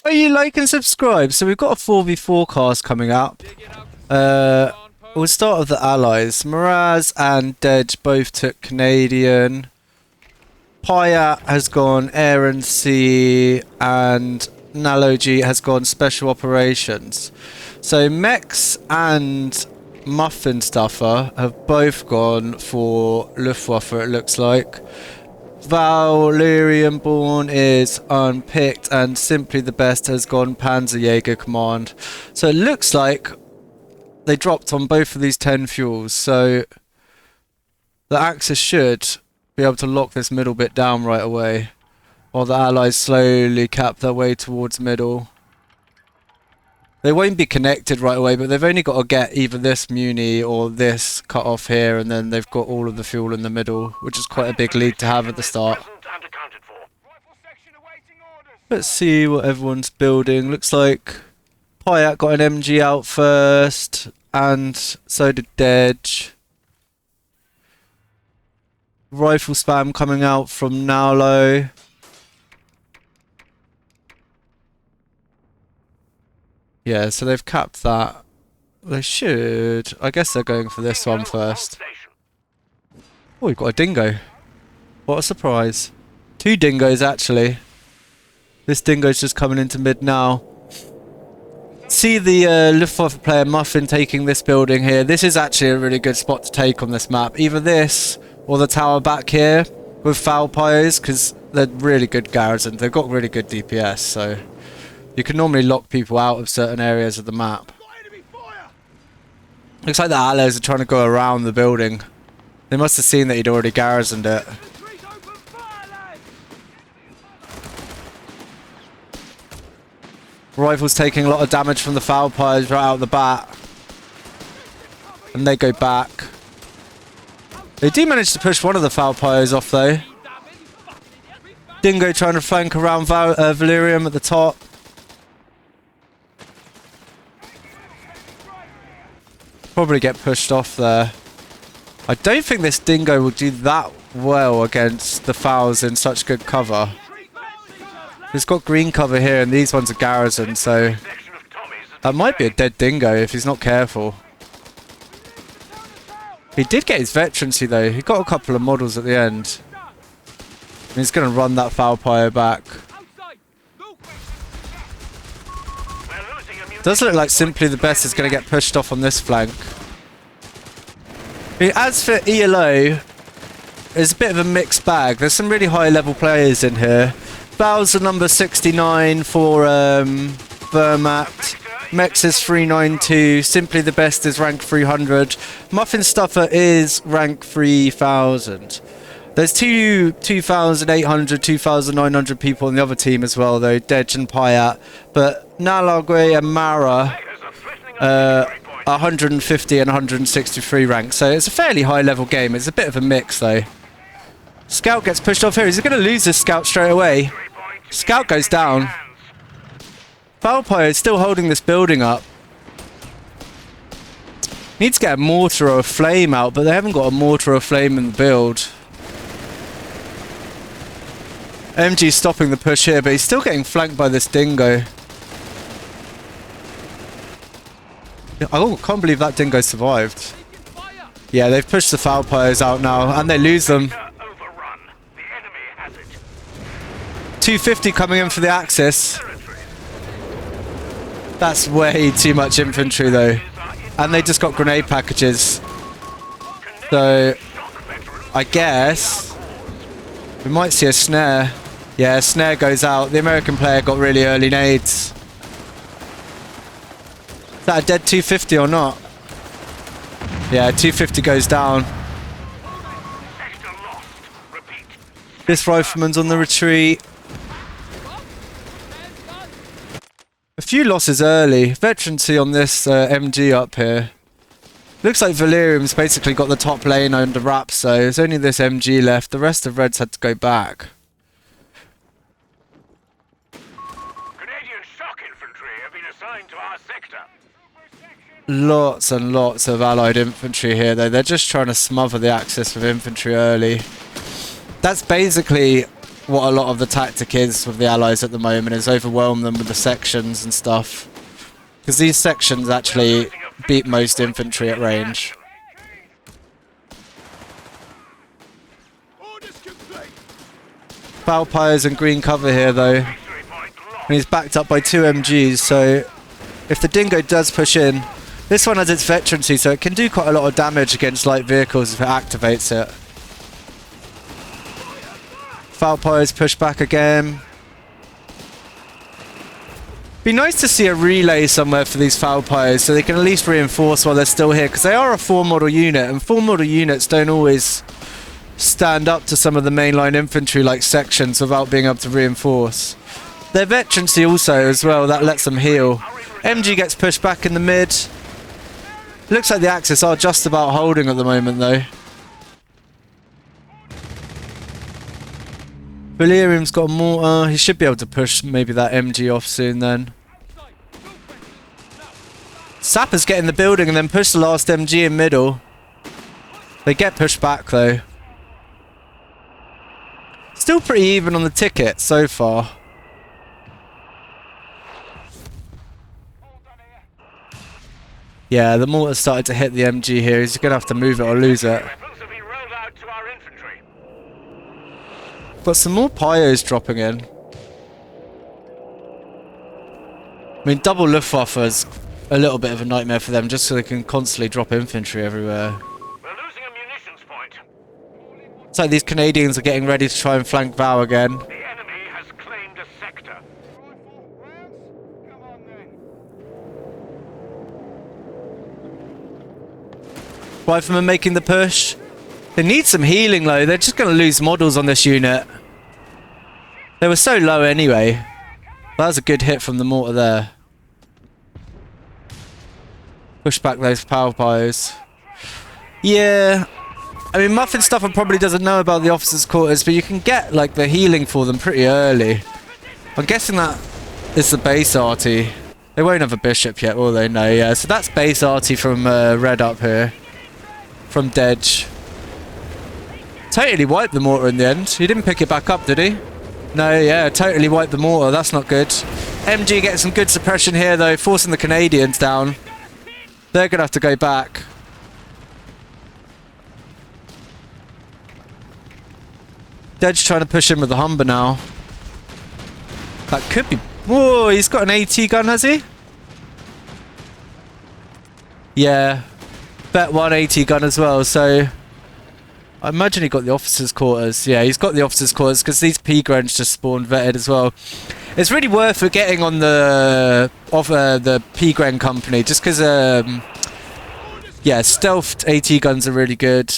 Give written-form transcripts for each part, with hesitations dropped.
Are you like and subscribe? So we've got a 4v4 cast coming up. We'll start with the allies. Miraz and Dej both took Canadian. Payat has gone Air and Sea, and Naloji has gone Special Operations. So Mex and Muffin Stuffer have both gone for Luftwaffe, it looks like. Valerian Born is unpicked, and Simply the Best has gone Panzerjäger Command. So it looks like they dropped on both of these 10 fuels, so the Axis should be able to lock this middle bit down right away, while the allies slowly cap their way towards middle. They won't be connected right away, but they've only got to get either this muni or this cut off here, and then they've got all of the fuel in the middle, which is quite a big lead to have at the start. Let's see what everyone's building. Looks like Payat got an MG out first, and so did Dej. Rifle spam coming out from Naulo. Yeah, so they've capped that. They should. I guess they're going for this one first. Oh, we've got a dingo. What a surprise. 2 dingoes, actually. This dingo's just coming into mid now. See the Luftwaffe player Muffin taking this building here. This is actually a really good spot to take on this map. Either this or the tower back here with foul pyres, because they're really good garrisons. They've got really good DPS, so you can normally lock people out of certain areas of the map. Looks like the allies are trying to go around the building. They must have seen that he'd already garrisoned it. Rifles taking a lot of damage from the foul pyres right out the bat. And they go back. They do manage to push one of the foul pyres off though. Dingo trying to flank around Valerium at the top. Probably get pushed off there. I don't think this dingo will do that well against the fouls in such good cover. He's got green cover here, and these ones are garrison, so that might be a dead dingo if he's not careful. He did get his veterancy though. He got a couple of models at the end. And he's going to run that foul pyre back. Does look like Simply the Best is going to get pushed off on this flank. As for ELO, it's a bit of a mixed bag. There's some really high level players in here. Val's are number 69 for Vermat. Mex is 392. Simply the Best is rank 300. Muffin Stuffer is rank 3000. There's 2,800, 2,900 people on the other team as well, though, Dej and Payat. But Nalagwe and Mara 150 and 163 ranks. So it's a fairly high level game. It's a bit of a mix, though. Scout gets pushed off here. Is he going to lose this scout straight away? Scout goes down. Valpire is still holding this building up. Needs to get a mortar or a flame out, but they haven't got a mortar or a flame in the build. MG stopping the push here, but he's still getting flanked by this dingo. Oh, I can't believe that dingo survived. Yeah, they've pushed the foul pyres out now, and they lose them. 250 coming in for the Axis. That's way too much infantry though. And they just got grenade packages. So, I guess we might see a snare. Yeah, snare goes out. The American player got really early nades. Is that a dead 250 or not? Yeah, 250 goes down. This rifleman's on the retreat. A few losses early. Veterancy on this MG up here. Looks like Valerium's basically got the top lane under wraps, so there's only this MG left. The rest of Reds had to go back. Canadian shock infantry have been assigned to our sector. Lots and lots of allied infantry here though. They're just trying to smother the Axis with infantry early. That's basically what a lot of the tactic is with the Allies at the moment, is overwhelm them with the sections and stuff. Because these sections actually beat most infantry at range. Valpires and green cover here though. And he's backed up by 2 MGs, so if the dingo does push in, this one has its veterancy, so it can do quite a lot of damage against light vehicles if it activates it. Valpires push back again. Be nice to see a relay somewhere for these Valpires so they can at least reinforce while they're still here, because they are a 4 model unit, and 4 model units don't always stand up to some of the mainline infantry like sections without being able to reinforce. Their veterancy also as well, that lets them heal. MG gets pushed back in the mid. Looks like the Axis are just about holding at the moment though. Valerium's got a mortar. He should be able to push maybe that MG off soon then. Sappers get in the building and then push the last MG in middle. They get pushed back though. Still pretty even on the ticket so far. Yeah, the mortar started to hit the MG here. He's going to have to move it or lose it. Got some more Pyos dropping in. I mean, double Luftwaffe is a little bit of a nightmare for them, just so they can constantly drop infantry everywhere. We're losing a munitions point. It's like these Canadians are getting ready to try and flank Val again. The enemy has claimed a sector. Riflemen making the push. They need some healing though. They're just going to lose models on this unit. They were so low anyway. That was a good hit from the mortar there. Push back those power piles. Yeah. I mean, Muffin Stuffer probably doesn't know about the officers' quarters, but you can get like the healing for them pretty early. I'm guessing that is the base arty. They won't have a bishop yet, will they? No, yeah. So that's base arty from Red up here. From Dedge. Totally wiped the mortar in the end. He didn't pick it back up, did he? No, yeah, totally wiped the mortar. That's not good. MG gets some good suppression here, though, forcing the Canadians down. They're going to have to go back. Dedge trying to push in with the Humber now. That could be... Whoa, he's got an AT gun, has he? Yeah. Bet 1 AT gun as well, so... I imagine he got the officers' quarters. Yeah, he's got the officers' quarters because these P-Grens just spawned vetted as well. It's really worth it getting on the P-Gren company just because, yeah, stealthed AT guns are really good.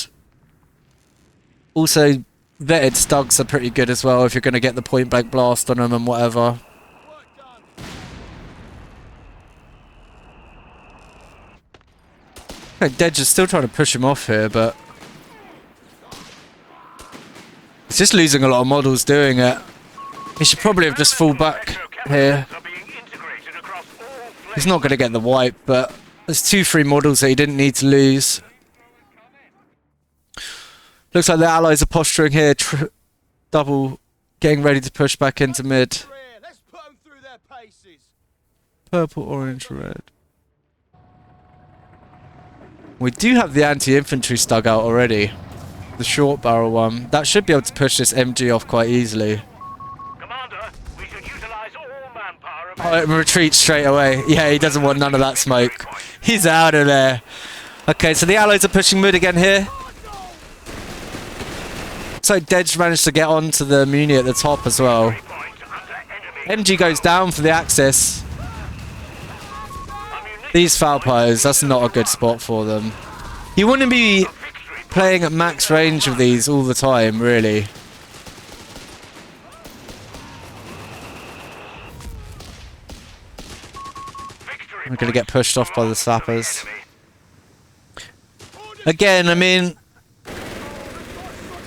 Also, vetted Stugs are pretty good as well if you're going to get the point-blank blast on them and whatever. I think Dedge is still trying to push him off here, but... he's just losing a lot of models doing it. He should probably have just fall back here. He's not going to get the wipe, but there's 2-3 models that he didn't need to lose. Looks like the Allies are posturing here. Double getting ready to push back into mid. Purple, orange, red. We do have the anti-infantry Stug out already. The short barrel one. That should be able to push this MG off quite easily. Commander, we should utilize all manpower Oh, retreat straight away. Yeah, he doesn't want none of that smoke. He's out of there. Okay, so the Allies are pushing mid again here. So Dedge managed to get onto the Muni at the top as well. MG goes down for the Axis. These Falpires, that's not a good spot for them. You wouldn't be playing at max range with these all the time, really. We're going to get pushed off by the sappers. Again, I mean,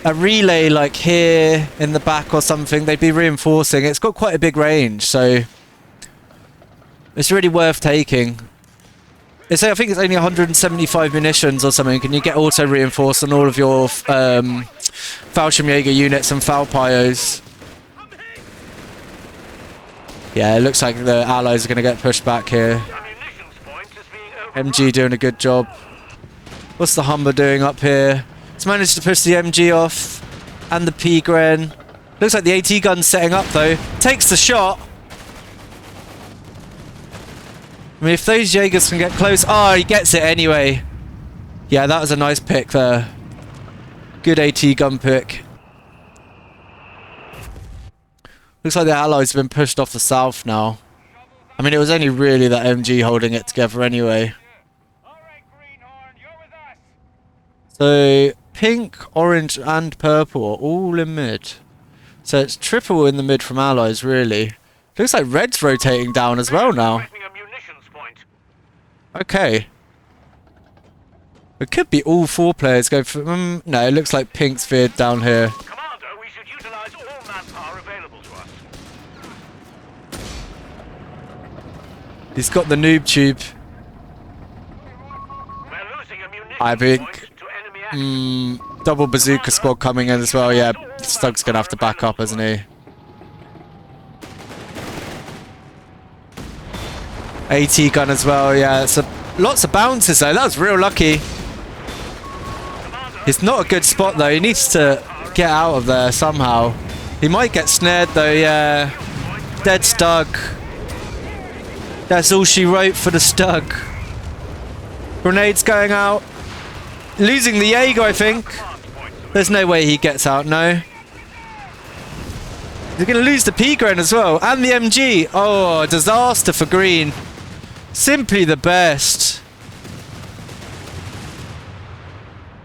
a relay like here in the back or something, they'd be reinforcing. It's got quite a big range, so it's really worth taking. I think it's only 175 munitions or something, and you get auto-reinforced on all of your Fallschirmjäger units and Falpios. Yeah, it looks like the allies are going to get pushed back here. Ammunitions point is being overrun. MG doing a good job. What's the Humber doing up here? It's managed to push the MG off. And the P-Gren. Looks like the AT gun's setting up though. Takes the shot. I mean, if those Jaegers can get close... Oh, he gets it anyway. Yeah, that was a nice pick there. Good AT gun pick. Looks like the allies have been pushed off the south now. I mean, it was only really that MG holding it together anyway. So, pink, orange and purple are all in mid. So it's triple in the mid from allies, really. Looks like red's rotating down as well now. Okay. It could be all 4 players going for... no, it looks like pink's veered down here. Commander, we should utilize all manpower available to us. He's got the noob tube. We're losing ammunition I think... points to enemy action. double bazooka squad coming in as well. Yeah, Stug's going to have to back up, isn't he? AT gun as well, yeah. It's lots of bounces though. That was real lucky. It's not a good spot though. He needs to get out of there somehow. He might get snared though, yeah. Dead Stug. That's all she wrote for the Stug. Grenades going out. Losing the Jaeger, I think. There's no way he gets out, no. They're going to lose the P-Gren as well. And the MG. Oh, disaster for green. Simply the best.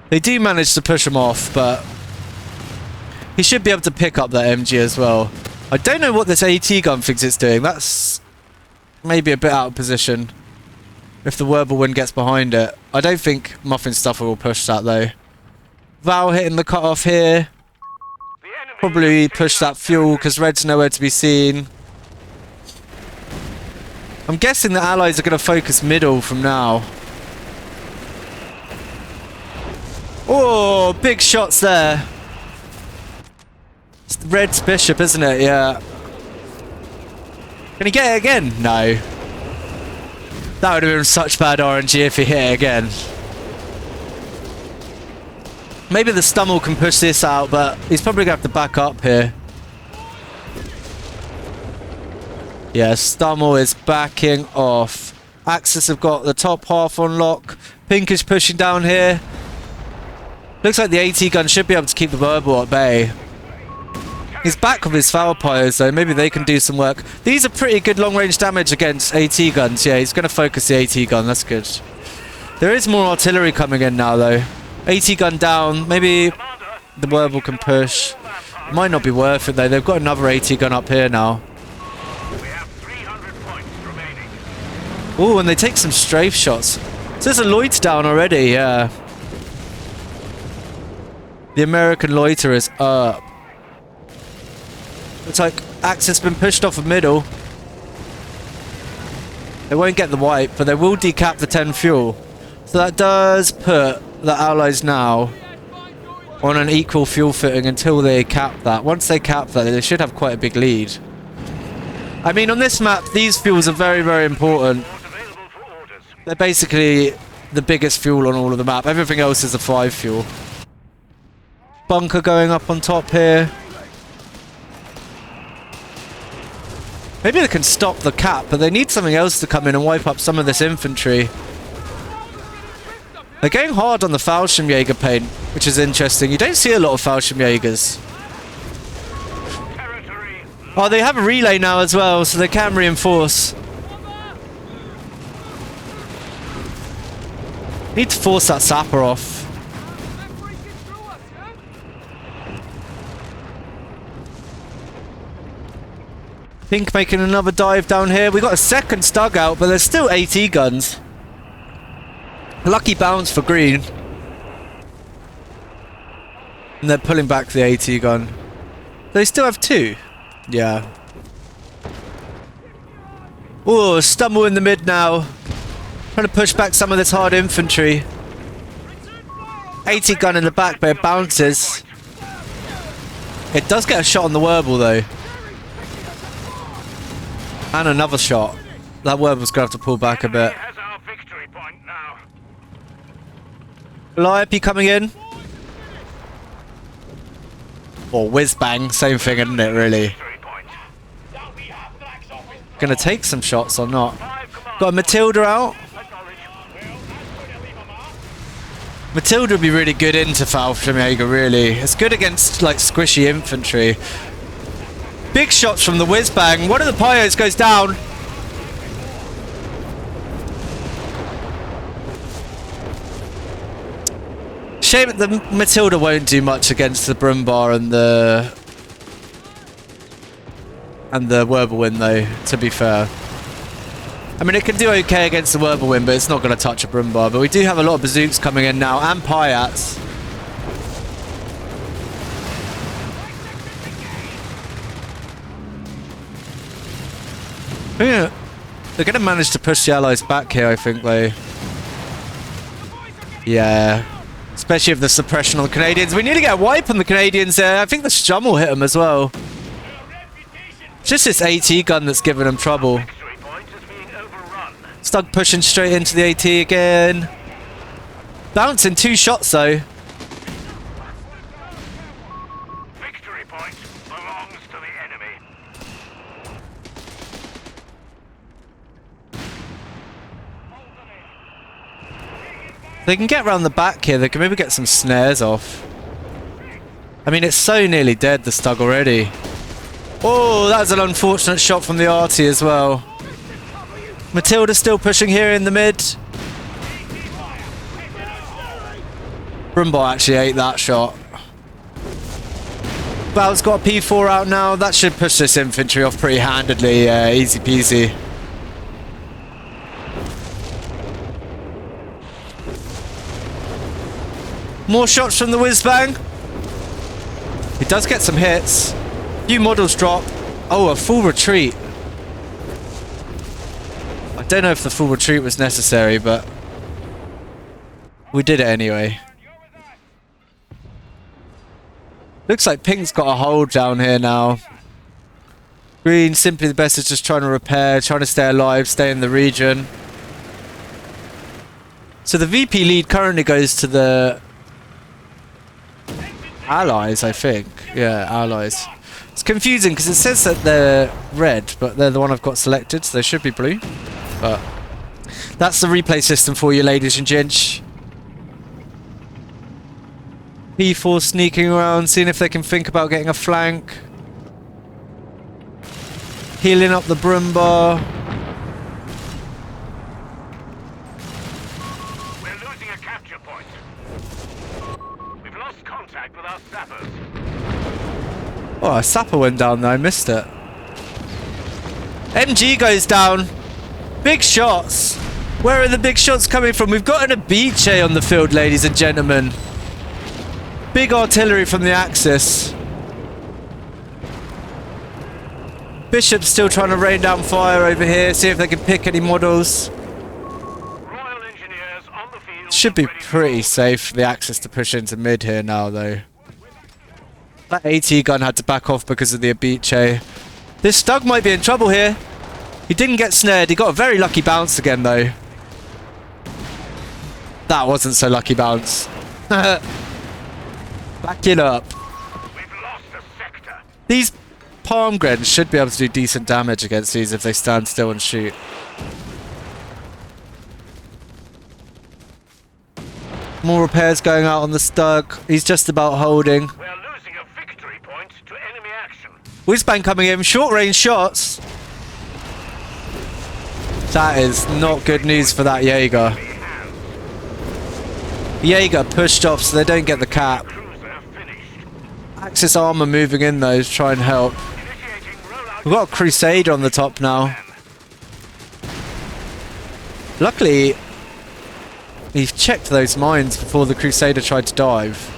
They do manage to push him off, but he should be able to pick up that MG as well. I don't know what this AT gun thinks it's doing. That's maybe a bit out of position. If the Whirlwind gets behind it. I don't think Muffin Stuffer will push that though. Val hitting the cutoff here. Probably push that fuel because red's nowhere to be seen. I'm guessing the allies are going to focus middle from now. Oh, big shots there. It's red's Bishop, isn't it? Yeah. Can he get it again? No. That would have been such bad RNG if he hit it again. Maybe the Stummel can push this out, but he's probably going to have to back up here. Yeah, Stummel is backing off. Axis have got the top half on lock. Pink is pushing down here. Looks like the AT gun should be able to keep the Burble at bay. He's back with his foul pyres though, maybe they can do some work. These are pretty good long range damage against AT guns. Yeah, he's going to focus the AT gun, that's good. There is more artillery coming in now though. AT gun down, maybe the Burble can push. Might not be worth it though, they've got another AT gun up here now. Oh, and they take some strafe shots. So there's a loiter down already, yeah. The American loiter is up. Looks like Axis been pushed off of middle. They won't get the wipe, but they will decap the 10 fuel. So that does put the allies now on an equal fuel footing until they cap that. Once they cap that, they should have quite a big lead. I mean, on this map, these fuels are very, very important. They're basically the biggest fuel on all of the map. Everything else is a 5 fuel. Bunker going up on top here. Maybe they can stop the cap, but they need something else to come in and wipe up some of this infantry. They're going hard on the Fallschirmjäger paint, which is interesting. You don't see a lot of Fallschirmjägers. Oh, they have a relay now as well, so they can reinforce. Need to force that sapper off. Pink making another dive down here. We got a second Stug out, but there's still AT guns. Lucky bounce for green. And they're pulling back the AT gun. They still have 2. Yeah. Oh, Stumble in the mid now. Trying to push back some of this hard infantry. AT gun in the back, but it bounces. It does get a shot on the Whirlwind though. And another shot. That word was going to have to pull back a bit. Has our victory point now. Calliope coming in. Or whiz bang, same thing, isn't it, really? Victory point. Gonna take some shots or not. 5 command Got a Matilda out. acknowledged. Matilda would be really good into Fallschirmjäger, really. It's good against, like, squishy infantry. Big shots from the whiz bang. One of the pyos goes down. Shame that the Matilda won't do much against the Brumbar and the Whirlwind, though, to be fair. I mean, it can do okay against the Whirlwind, but it's not going to touch a Brumbar. But we do have a lot of bazooks coming in now, and Pyats. Yeah, they're going to manage to push the Allies back here, I think, though. Yeah. Especially with the suppression on the Canadians. We need to get a wipe on the Canadians there. I think the Strum will hit them as well. It's just this AT gun that's giving them trouble. Victory point is being overrun. Stug pushing straight into the AT again. Bouncing 2 shots though. Victory point belongs to the enemy. They can get around the back here. They can maybe get some snares off. I mean, it's so nearly dead, the Stug already. Oh, that was an unfortunate shot from the arty as well. Matilda still pushing here in the mid. Brumbar actually ate that shot. Val's got a P4 out now. That should push this infantry off pretty handedly. Yeah, easy peasy. More shots from the whiz bang. He does get some hits. Few models drop. Oh, a full retreat. I don't know if the full retreat was necessary, but we did it anyway. Looks like Pink's got a hold down here now. Green, simply the best, is just trying to repair, trying to stay alive, stay in the region. So the VP lead currently goes to the Allies, I think. Yeah, Allies. It's confusing because it says that they're red, but they're the one I've got selected, so they should be blue. But that's the replay system for you, ladies and gents. P4 sneaking around, seeing if they can think about getting a flank. Healing up the Brumbar. We're losing a capture point. We've lost contact with our sappers. Oh, a sapper went down there, I missed it. MG goes down. Big shots. Where are the big shots coming from? We've got an Aiche on the field, ladies and gentlemen. Big artillery from the Axis. Bishop's still trying to rain down fire over here, see if they can pick any models. Royal Engineers on the field. Should be pretty safe for the Axis to push into mid here now, though. That AT gun had to back off because of the Aiche. This Stug might be in trouble here. He didn't get snared. He got a very lucky bounce again, though. That wasn't so lucky bounce. Back it up. We've lost a sector. These Palmgrens should be able to do decent damage against these if they stand still and shoot. More repairs going out on the Stug. He's just about holding. We're losing a victory point to enemy action. Whizbang coming in. Short range shots. That is not good news for that Jaeger. Jaeger pushed off so they don't get the cap. Cruiser finished. Axis armor moving in though to try and help. Initiating rollout. We've got a Crusader on the top now. Luckily, he checked those mines before the Crusader tried to dive.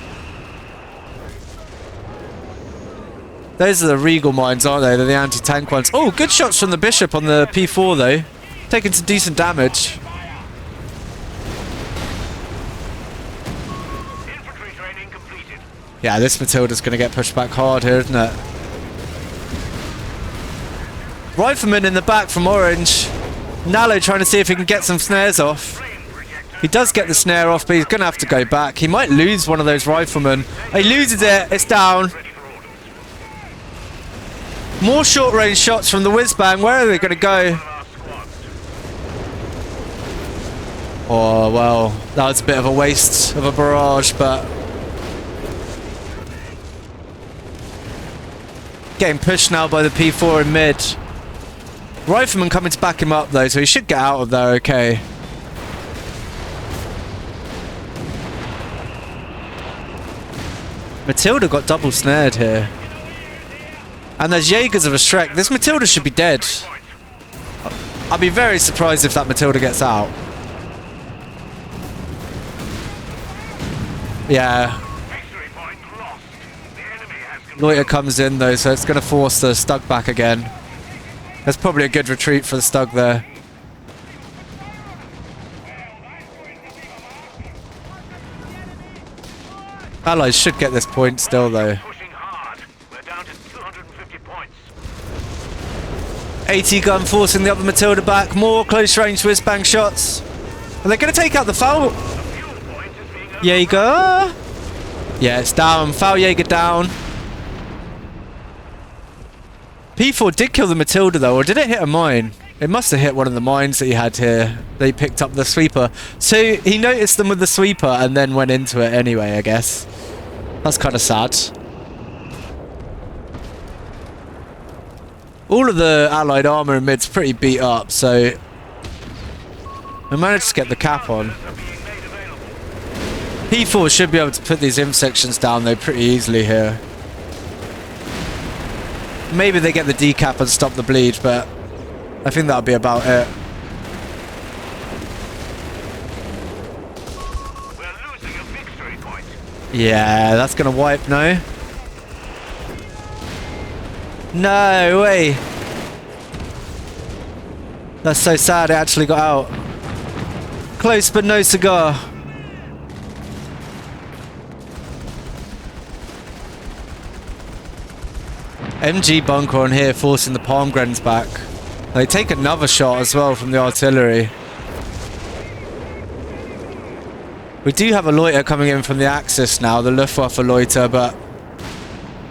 Those are the Regal mines, aren't they? They're the anti-tank ones. Oh, good shots from the Bishop on the P4 though. Taking some decent damage. Infantry training completed. Yeah, this Matilda's going to get pushed back hard here, isn't it? Rifleman in the back from orange. Nalo trying to see if he can get some snares off. He does get the snare off, but he's going to have to go back. He might lose one of those riflemen. He loses it. It's down. More short-range shots from the whiz-bang. Where are they going to go? Oh, well, that was a bit of a waste of a barrage, but... Getting pushed now by the P4 in mid. Rifleman coming to back him up, though, so he should get out of there okay. Matilda got double snared here. And there's Jaegers of a Shrek. This Matilda should be dead. I'd be very surprised if that Matilda gets out. Yeah. Loiter comes in though, so it's going to force the Stug back again. That's probably a good retreat for the Stug there. Allies should get this point still though. 80 gun forcing the other Matilda back. More close range whiz-bang shots. Are they going to take out the foul? Jaeger. Yeah, it's down. Fallschirmjäger down. P4 did kill the Matilda though, or did it hit a mine? It must have hit one of the mines that he had here. They picked up the sweeper. So he noticed them with the sweeper and then went into it anyway, I guess. That's kind of sad. All of the allied armor in mid's pretty beat up, so we managed to get the cap on. P4 should be able to put these inf sections down though pretty easily here. Maybe they get the decap and stop the bleed, but I think that'll be about it. We're losing a victory point. Yeah, that's gonna wipe, no? No way! That's so sad, it actually got out. Close but no cigar. MG bunker on here forcing the palm grens back. They take another shot as well from the artillery. We do have a loiter coming in from the Axis now, the Luftwaffe loiter, but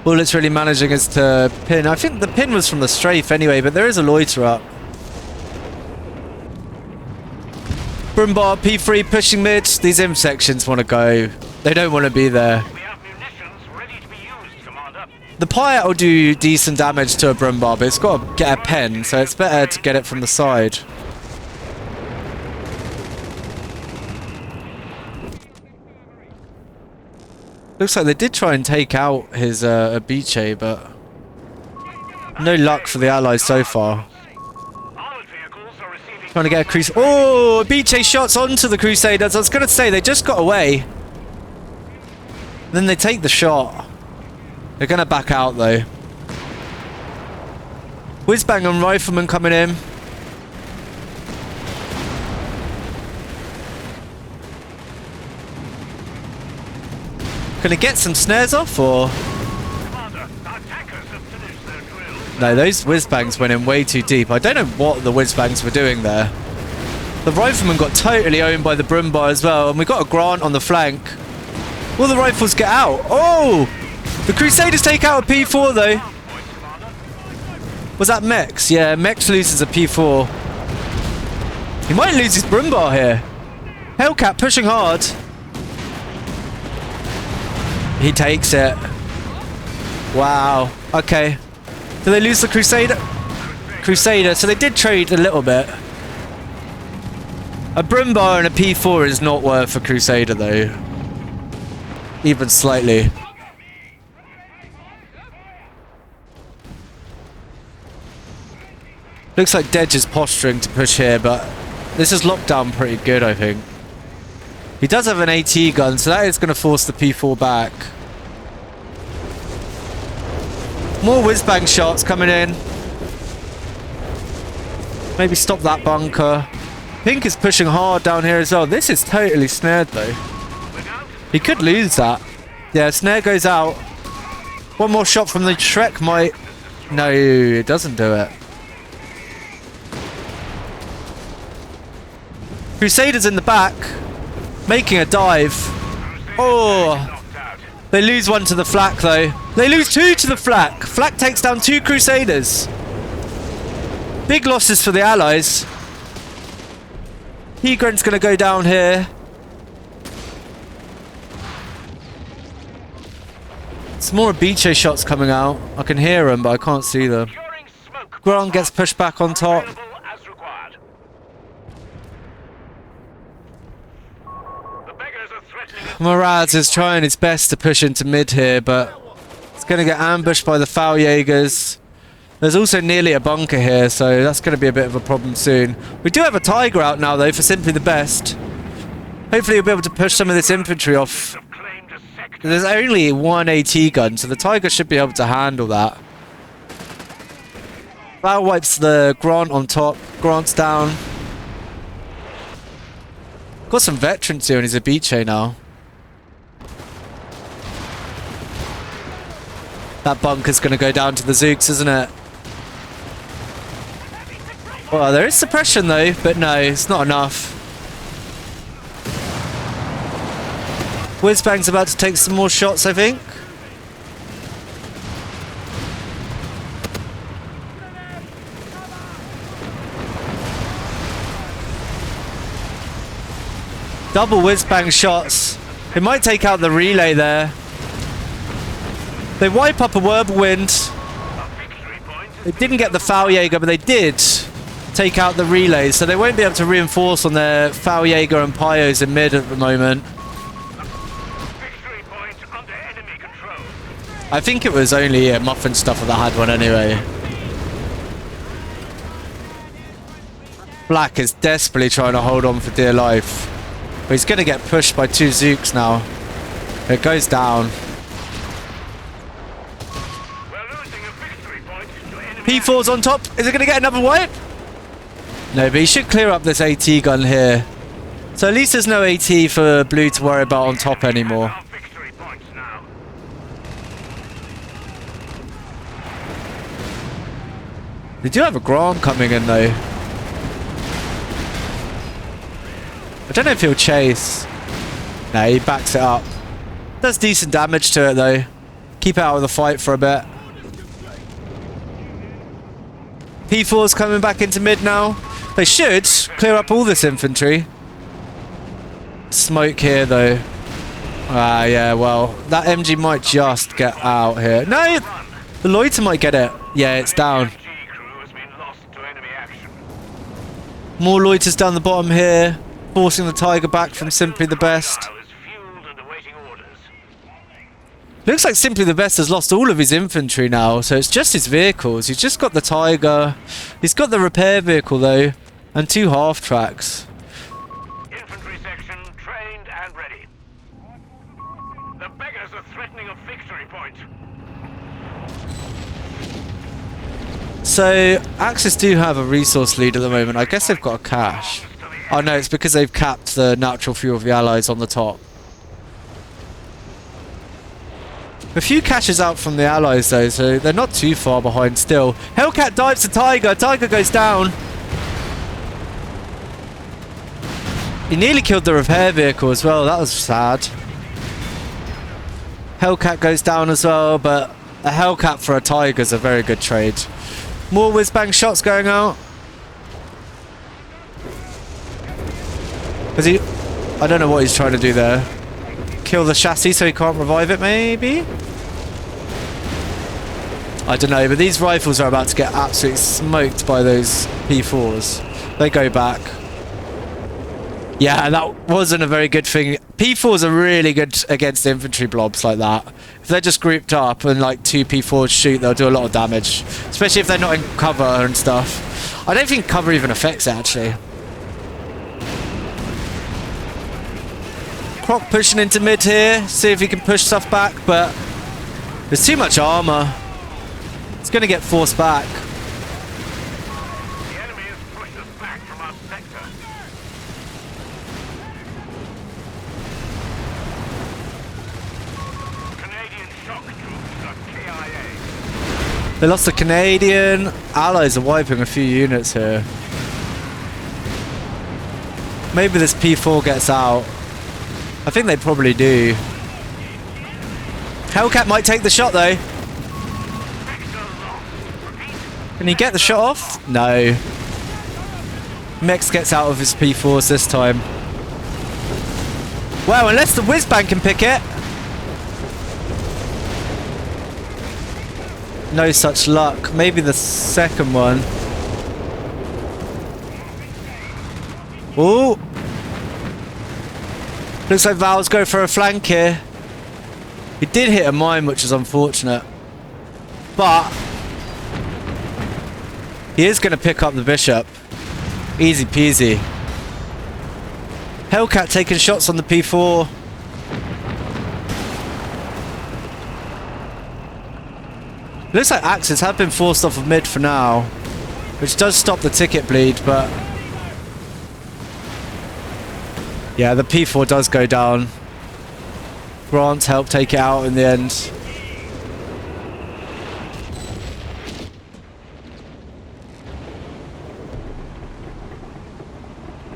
all it's really managing is to pin. I think the pin was from the strafe anyway, but there is a loiter up. Brumbar, P3 pushing mid. These inf sections want to go. They don't want to be there. We have munitions ready to be used, Commander. The Piat will do decent damage to a Brumbar, but it's got to get a pen, so it's better to get it from the side. Looks like they did try and take out his Aiche, but no luck for the Allies so far. Trying to get a Crusader. Oh, Aiche shots onto the Crusaders. I was going to say, they just got away. Then they take the shot. They're going to back out though. Whiz-bang and Rifleman coming in. Gonna get some snares off, or? No, those whiz-bangs went in way too deep. I don't know what the whiz-bangs were doing there. The Rifleman got totally owned by the Brumbar as well, and we got a Grant on the flank. Will the rifles get out? Oh! The Crusaders take out a P4 though. Was that Mex? Yeah, Mex loses a P4. He might lose his Brumbar here. Hellcat pushing hard. He takes it. Wow. Okay. Do they lose the Crusader? Crusader. So they did trade a little bit. A Brumbar and a P4 is not worth a Crusader though. Even slightly. Looks like Dedge is posturing to push here, but this is locked down pretty good, I think. He does have an AT gun, so that is going to force the P4 back. More whiz-bang shots coming in. Maybe stop that bunker. Pink is pushing hard down here as well. This is totally snared though. He could lose that. Yeah, snare goes out. One more shot from the Shrek might... No, it doesn't do it. Crusaders in the back, making a dive. Oh, they lose one to the flak though. They lose two to the flak. Flak takes down 2 Crusaders. Big losses for the Allies. Hegrent's going to go down here. Some more Aiche shots coming out. I can hear them, but I can't see them. Grant gets pushed back on top. Moraz is trying his best to push into mid here, but it's going to get ambushed by the Fallschirmjägers. There's also nearly a bunker here, so that's going to be a bit of a problem soon. We do have a Tiger out now, though, for simply the best. Hopefully, we'll be able to push some of this infantry off. There's only 1 AT gun, so the Tiger should be able to handle that. That wipes the Grant on top. Grant's down. Got some veterans here on his Aiche now. That bunker's going to go down to the Zooks, isn't it? Well, there is suppression though, but no, it's not enough. Whizbang's about to take some more shots, I think. Double Whizbang shots. It might take out the relay there. They wipe up a whirlwind. They didn't get the Fallschirmjäger, but they did take out the relays, so they won't be able to reinforce on their Fallschirmjäger and Pyos in mid at the moment. I think it was only Muffin Stuffer that had one anyway. Black is desperately trying to hold on for dear life. But he's going to get pushed by 2 Zooks now. It goes down. P4's on top. Is it going to get another wipe? No, but he should clear up this AT gun here. So at least there's no AT for blue to worry about on top anymore. They do have a Grant coming in though. I don't know if he'll chase. No, he backs it up. Does decent damage to it though. Keep it out of the fight for a bit. P4's coming back into mid now. They should clear up all this infantry. Smoke here though. Ah, yeah, well, that MG might just get out here. No! The loiter might get it. Yeah, it's down. More loiters down the bottom here. Forcing the Tiger back from Simply the Best. Looks like Simply the Best has lost all of his infantry now, so it's just his vehicles. He's just got the Tiger. He's got the repair vehicle though, and 2 half-tracks. Infantry section trained and ready. The beggars are threatening a victory point. So, Axis do have a resource lead at the moment. I guess they've got a cache. Oh no, it's because they've capped the natural fuel of the Allies on the top. A few caches out from the Allies though, so they're not too far behind still. Hellcat dives the Tiger. Tiger goes down. He nearly killed the repair vehicle as well. That was sad. Hellcat goes down as well, but a Hellcat for a Tiger is a very good trade. More whiz-bang shots going out. Is he... I don't know what he's trying to do there. Kill the chassis so he can't revive it, maybe? I don't know, but these rifles are about to get absolutely smoked by those P4s. They go back. Yeah, that wasn't a very good thing. P4s are really good against infantry blobs like that. If they're just grouped up and like 2 P4s shoot, they'll do a lot of damage. Especially if they're not in cover and stuff. I don't think cover even affects it, actually. Croc pushing into mid here. See if he can push stuff back, but there's too much armor. It's going to get forced back. The enemy has pushed us back from our sector. Canadian shock troops are KIA. They lost the Canadian. Allies are wiping a few units here. Maybe this P4 gets out. I think they probably do. Hellcat might take the shot though. Can he get the shot off? No. Mex gets out of his P4s this time. Well, unless the whiz-bang can pick it. No such luck. Maybe the second one. Ooh. Looks like Val's go for a flank here. He did hit a mine, which is unfortunate. But he is going to pick up the Bishop. Easy peasy. Hellcat taking shots on the P4. Looks like Axes have been forced off of mid for now, which does stop the ticket bleed, but yeah, the P4 does go down. Grant's helped take it out in the end.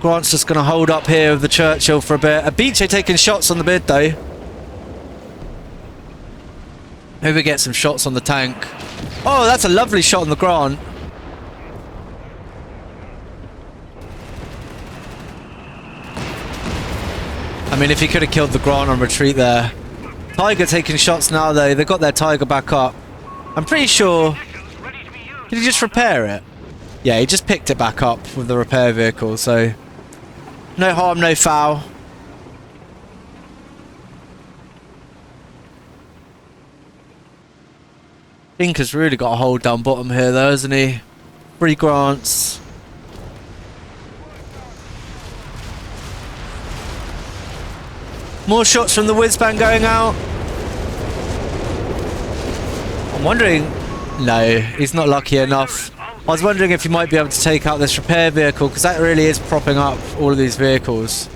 Grant's just going to hold up here with the Churchill for a bit. Aiche taking shots on the mid though. Maybe we get some shots on the tank. Oh, that's a lovely shot on the Grant. I mean, if he could have killed the Grant on retreat there. Tiger taking shots now though. They got their Tiger back up. I'm pretty sure... Did he just repair it? Yeah, he just picked it back up with the repair vehicle, so... No harm, no foul. Tinker's really got a hold down bottom here though, hasn't he? 3 Grants. More shots from the whiz-bang going out. I'm wondering... No, he's not lucky enough. I was wondering if he might be able to take out this repair vehicle, because that really is propping up all of these vehicles.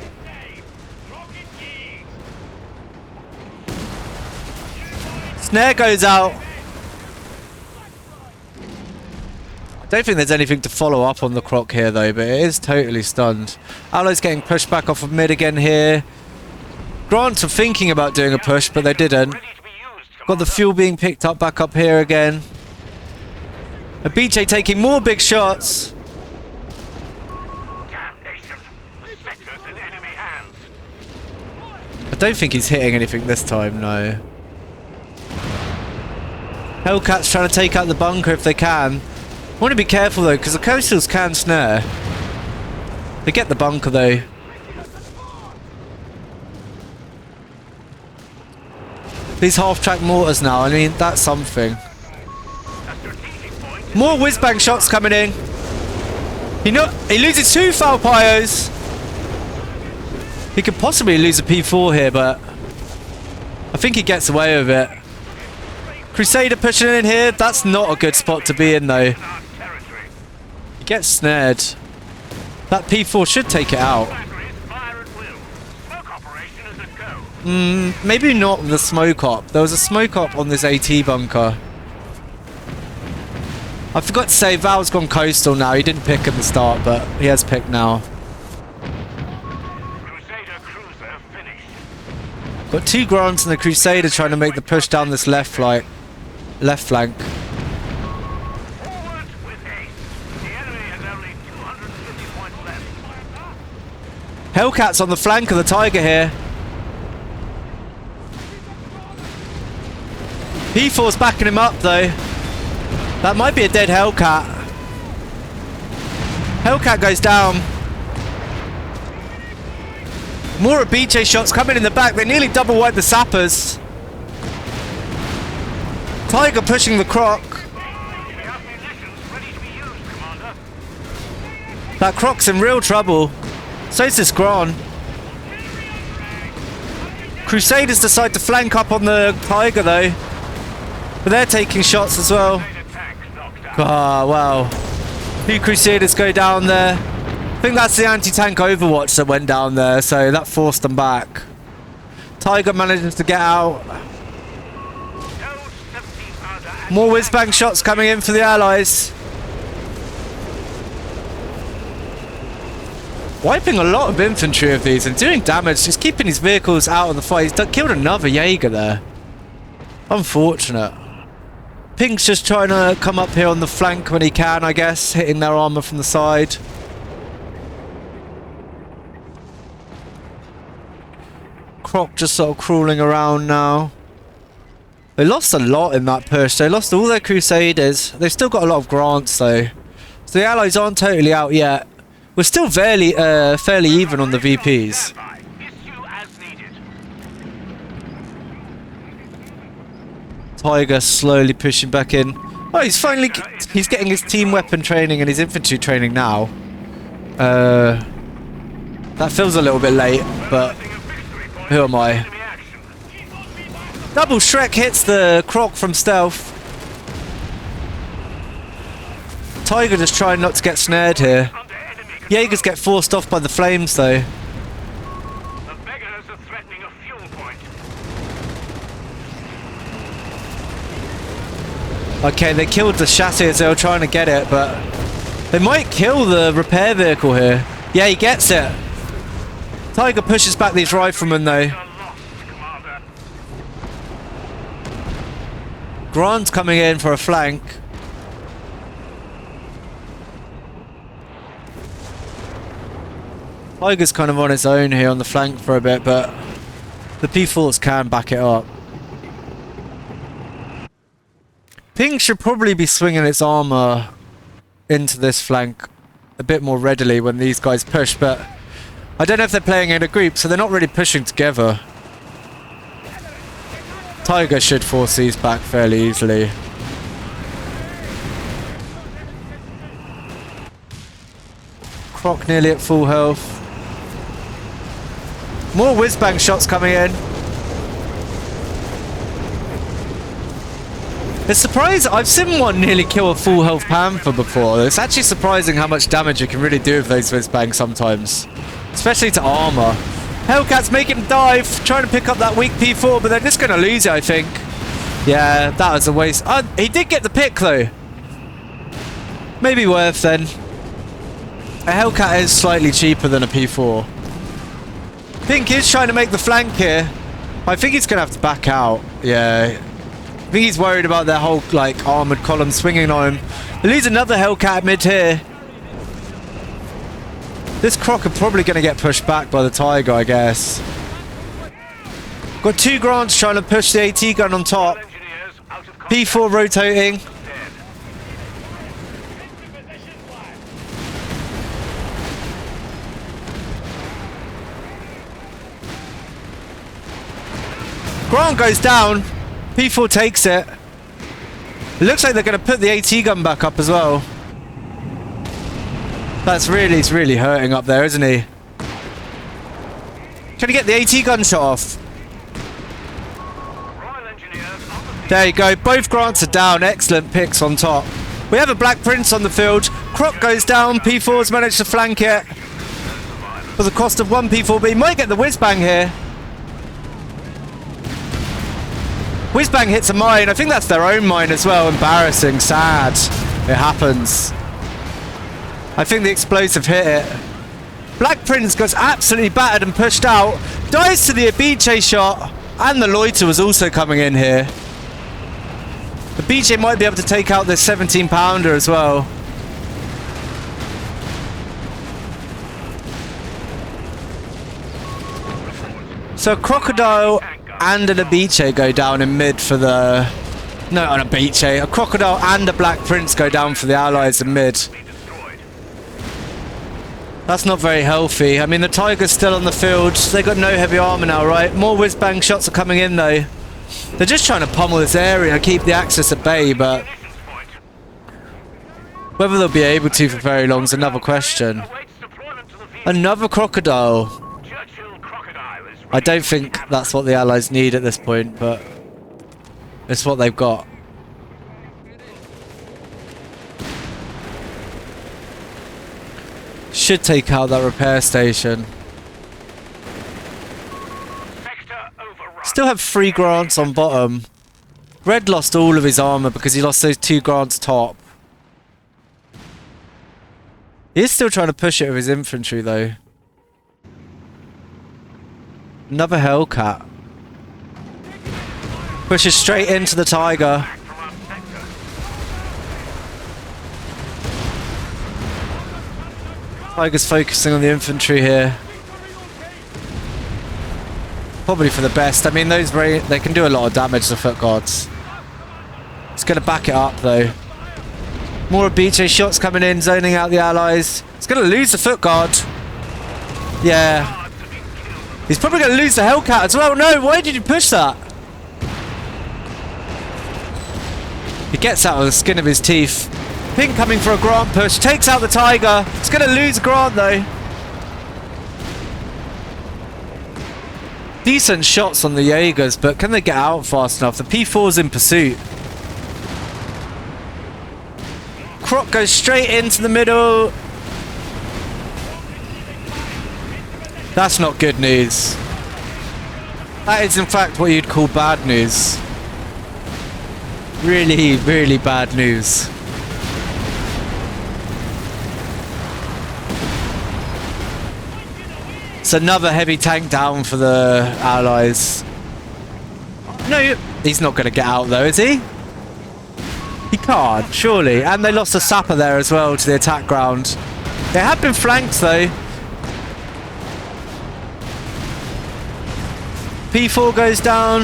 Snare goes out. I don't think there's anything to follow up on the croc here though, but it is totally stunned. Alloy's getting pushed back off of mid again here. Grants are thinking about doing a push, but they didn't. Got the fuel being picked up back up here again. Aiche taking more big shots. I don't think he's hitting anything this time, no. Hellcat's trying to take out the bunker if they can. I want to be careful though, because the coastals can snare. They get the bunker though. These half-track mortars now, I mean, that's something. More whiz-bang shots coming in. He loses 2 foul pyos. He could possibly lose a P4 here, but I think he gets away with it. Crusader pushing in here. That's not a good spot to be in though. He gets snared. That P4 should take it out. Maybe not with the smoke op. There was a smoke op on this AT bunker. I forgot to say, Val's gone coastal now. He didn't pick at the start, but he has picked now. Got 2 Grants and the Crusader trying to make the push down this left flank. Hellcat's on the flank of the Tiger here. P4's backing him up though. That might be a dead Hellcat. Hellcat goes down. More Aiche shots coming in the back. They nearly double wipe the sappers. Tiger pushing the croc. That croc's in real trouble. So's this Grant. Crusaders decide to flank up on the Tiger though. But they're taking shots as well. Ah, wow. 2 Crusaders go down there. I think that's the anti-tank Overwatch that went down there, so that forced them back. Tiger manages to get out. More whiz-bang shots coming in for the Allies. wiping a lot of infantry of these and doing damage, just keeping his vehicles out of the fight. He's killed another Jaeger there. Unfortunate. Pink's just trying to come up here on the flank when he can, I guess, hitting their armor from the side. Croc just sort of crawling around now. They lost a lot in that push. They lost all their Crusaders. They've still got a lot of grants though. So the Allies aren't totally out yet. We're still fairly even on the VPs. Tiger slowly pushing back in. Oh, he's getting his team weapon training and his infantry training now. That feels a little bit late, but who am I? Double Shrek hits the Croc from stealth. Tiger just trying not to get snared here. Jaegers get forced off by the flames though. The beggars are threatening a fuel point. Okay, they killed the chassis as they were trying to get it, but they might kill the repair vehicle here. Yeah, he gets it. Tiger pushes back these riflemen though. Grant's coming in for a flank. Tiger's kind of on his own here on the flank for a bit, but the P-Force can back it up. Pink should probably be swinging its armor into this flank a bit more readily when these guys push, but I don't know if they're playing in a group, so they're not really pushing together. Tiger should force these back fairly easily. Croc nearly at full health. More whiz-bang shots coming in. It's surprising. I've seen one nearly kill a full health Panther before. It's actually surprising how much damage you can really do with those whiz-bangs sometimes. Especially to armor. Hellcat's making a dive, trying to pick up that weak P4, but they're just going to lose it, I think. Yeah, that was a waste. He did get the pick, though. Maybe worth, then. A Hellcat is slightly cheaper than a P4. Pink is trying to make the flank here. I think he's going to have to back out. Yeah. I think he's worried about their whole, like, armoured column swinging on him. They lose another Hellcat mid here. This Croc are probably going to get pushed back by the Tiger, I guess. Got two Grants trying to push the AT gun on top. P4 rotating. Grant goes down. P4 takes it. It looks like they're going to put the AT gun back up as well. That's really hurting up there, isn't he? Trying to get the AT gun shot off. There you go. Both Grants are down. Excellent picks on top. We have a Black Prince on the field. Croc goes down. P4's managed to flank it. For the cost of one P4, but he might get the whiz-bang here. Whiz-bang hits a mine. I think that's their own mine as well. Embarrassing. Sad. It happens. I think the explosive hit it. Black Prince goes absolutely battered and pushed out. Dies to the Aiche shot. And the loiter was also coming in here. The Aiche might be able to take out this 17-pounder as well. So a Crocodile and an Aiche go down in mid for the... No, an Aiche. A Crocodile and a Black Prince go down for the Allies in mid. That's not very healthy. I mean, the Tiger's still on the field. They got no heavy armor now, right? More whiz-bang shots are coming in, though. They're just trying to pummel this area and keep the Axis at bay, but... whether they'll be able to for very long is another question. Another Crocodile. I don't think that's what the Allies need at this point, but... it's what they've got. Should take out that repair station. Still have 3 Grants on bottom. Red lost all of his armor because he lost those 2 Grants top. He is still trying to push it with his infantry though. Another Hellcat. Pushes straight into the Tiger. Tiger's focusing on the infantry here. Probably for the best. I mean, they can do a lot of damage, the foot guards. It's going to back it up, though. More BJ shots coming in, zoning out the allies. It's going to lose the foot guard. Yeah. He's probably going to lose the Hellcat as well. No, why did you push that? He gets out of the skin of his teeth. Pink coming for a Grant push. Takes out the Tiger. It's going to lose Grant, though. Decent shots on the Jaegers, but can they get out fast enough? The P4's in pursuit. Croc goes straight into the middle. That's not good news. That is in fact what you'd call bad news. Really, really bad news. It's another heavy tank down for the allies. No, he's not going to get out though, is he? He can't, surely. And they lost a sapper there as well to the attack ground. They have been flanked though. P4 goes down.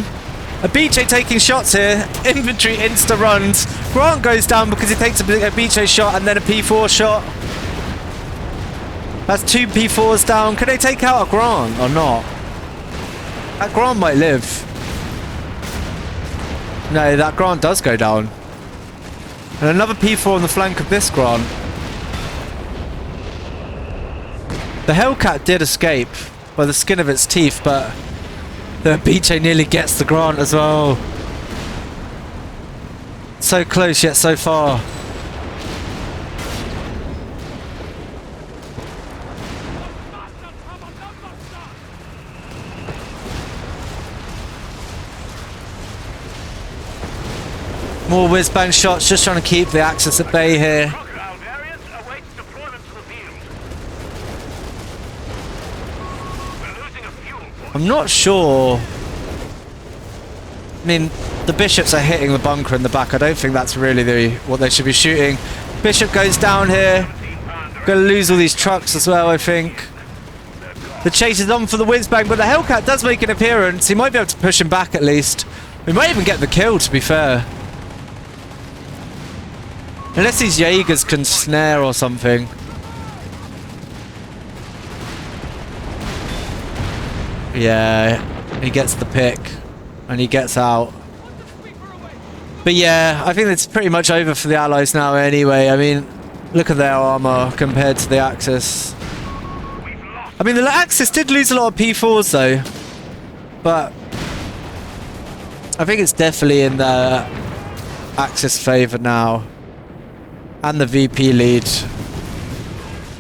A BJ taking shots here. Infantry insta runs. Grant goes down because he takes a BJ shot and then a P4 shot. That's 2 P4s down. Can they take out a Grant or not? That Grant might live. No, that Grant does go down. And another P4 on the flank of this Grant. The Hellcat did escape by the skin of its teeth, but the BJ nearly gets the Grant as well. So close yet so far. More whiz-bang shots, just trying to keep the Axis at bay here. I'm not sure. I mean, the Bishops are hitting the bunker in the back. I don't think that's really what they should be shooting. Bishop goes down here. Going to lose all these trucks as well, I think. The chase is on for the whiz-bang, but the Hellcat does make an appearance. He might be able to push him back at least. We might even get the kill, to be fair. Unless these Jaegers can snare or something. Yeah, he gets the pick. And he gets out. But yeah, I think it's pretty much over for the Allies now anyway. I mean, look at their armor compared to the Axis. I mean, the Axis did lose a lot of P4s though. But I think it's definitely in the Axis favour now. And the VP lead.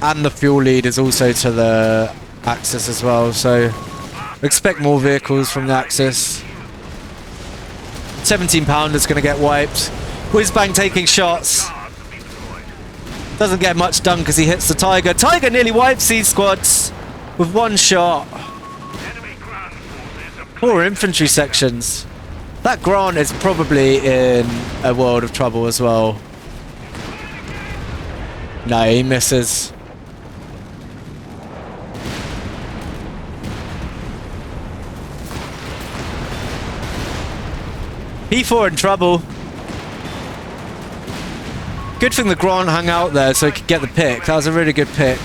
And the fuel lead is also to the Axis as well, so expect more vehicles from the Axis. 17 Pounder's going to get wiped. Whiz-bang taking shots. Doesn't get much done because he hits the Tiger. Tiger nearly wipes these squads with one shot. Poor infantry sections. That Grant is probably in a world of trouble as well. No, he misses. P4 in trouble. Good thing the Grant hung out there so he could get the pick. That was a really good pick.